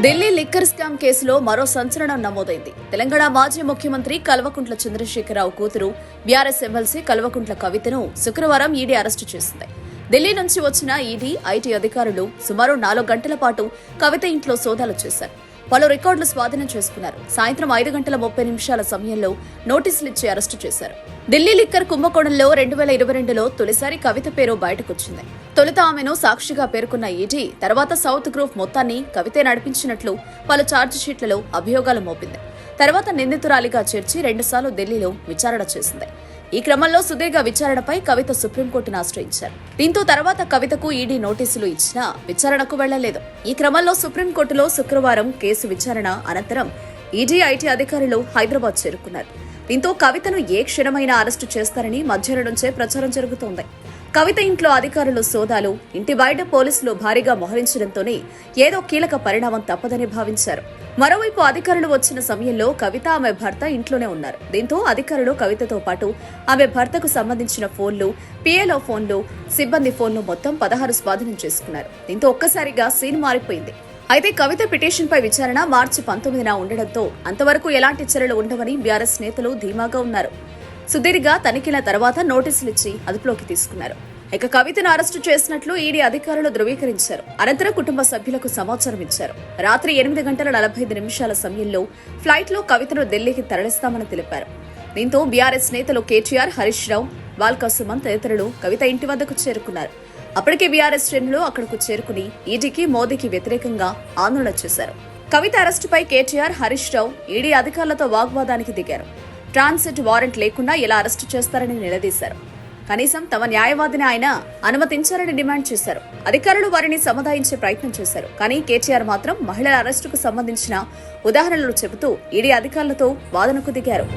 Delhi liquor scam కేసులో మరో సంచలనం నమోదైంది. తెలంగాణ మాజీ ముఖ్యమంత్రి కల్వకుంట్ల చంద్రశేఖరరావు కూతురు బీఆర్ఎస్ ఎమ్మెల్సీ కల్వకుంట్ల కవితను శుక్రవారం ఈడీ అరెస్టు చేసింది. ఢిల్లీ నుంచి వచ్చిన ఈడీ, ఐటీ అధికారులు సుమారు 4 గంటల పాటు కవిత ఇంట్లో సోదాలు చేశారు. పలు రికార్డులు స్వాధీనం చేసుకున్నారు. సాయంత్రం 5:30 సమయంలో నోటీసులు ఇచ్చి అరెస్టు చేశారు. ఢిల్లీ లిక్కర్ కుంభకోణంలో 2022లో తొలిసారి కవిత పేరు బయటకొచ్చింది. తొలుత ఆమెను సాక్షిగా పేర్కొన్న ఈడీ తర్వాత సౌత్ గ్రూప్ మొత్తాన్ని కవితే నడిపించినట్లు పలు ఛార్జిషీట్లలో అభియోగాలు మోపింది. తర్వాత నిందితురాలిగా చేర్చి 2 సార్లు ఢిల్లీలో విచారణ చేసింది. ఈ క్రమంలో సుదీర్ఘ విచారణపై కవిత సుప్రీంకోర్టును ఆశ్రయించారు. దీంతో తర్వాత కవితకు ఈడీ నోటీసులు ఇచ్చినా విచారణకు వెళ్లలేదు. ఈ క్రమంలో సుప్రీంకోర్టులో శుక్రవారం కేసు విచారణ అనంతరం ఈడీ, ఐటీ అధికారులు హైదరాబాద్ చేరుకున్నారు. దీంతో కవితను ఏ క్షణమైనా అరెస్టు చేస్తారని మధ్యాహ్నం నుంచే ప్రచారం జరుగుతోంది. కవిత ఇంట్లో అధికారులు సోదాలు, ఇంటి బయట పోలీసులు భారీగా మోహరించడంతోనే ఏదో కీలక పరిణామం తప్పదని భావించారు. మరోవైపు అధికారులు వచ్చిన సమయంలో కవిత, ఆమె భర్త ఇంట్లోనే ఉన్నారు. దీంతో అధికారులు కవితతో పాటు ఆమె భర్తకు సంబంధించిన ఫోన్లు, పిఏలో ఫోన్లు, సిబ్బంది ఫోన్లు మొత్తం 16 స్వాధీనం చేసుకున్నారు. దీంతో ఒక్కసారిగా సీన్ మారిపోయింది. అయితే కవిత పిటిషన్పై విచారణ మార్చి 19న ఉండడంతో అంతవరకు ఎలాంటి చర్యలు ఉండవని బీఆర్ఎస్ నేతలు ధీమాగా ఉన్నారు. సుదీర్ఘ తనిఖీల తర్వాత నోటీసులిచ్చి అదుపులోకి తీసుకున్నారు. ఇక కవితను అరెస్టు చేసినట్లు ఈడీ అధికారులు ధృవీకరించారు. అనంతరం కుటుంబ సభ్యులకు సమాచారం ఇచ్చారు. రాత్రి 8:45 సమయంలో ఫ్లైట్లో కవితను ఢిల్లీకి తరలిస్తామని తెలిపారు. దీంతో బీఆర్ఎస్ నేతలు కేటీఆర్, హరీష్ రావు, బాల్కా సుమన్ తదితరులు కవిత ఇంటి వద్దకు చేరుకున్నారు. అప్పటికే బీఆర్ఎస్ శ్రేణులు అక్కడకు చేరుకుని ఈడీకి, మోదీకి వ్యతిరేకంగా ఆందోళన చేశారు. కవిత అరెస్టుపై కేటీఆర్, హరీష్ రావు ఈడీ అధికారులతో వాగ్వాదానికి దిగారు. ట్రాన్సిట్ వారెంట్ లేకుండా ఎలా అరెస్టు చేస్తారని నిలదీశారు. కనీసం తమ న్యాయవాదిని ఆయన అనుమతించారని డిమాండ్ చేశారు. అధికారులు వారిని సముదాయించే ప్రయత్నం చేశారు. కానీ కేటీఆర్ మాత్రం మహిళల అరెస్టుకు సంబంధించిన ఉదాహరణలు చెబుతూ ఈడీ అధికారులతో వాదనకు దిగారు.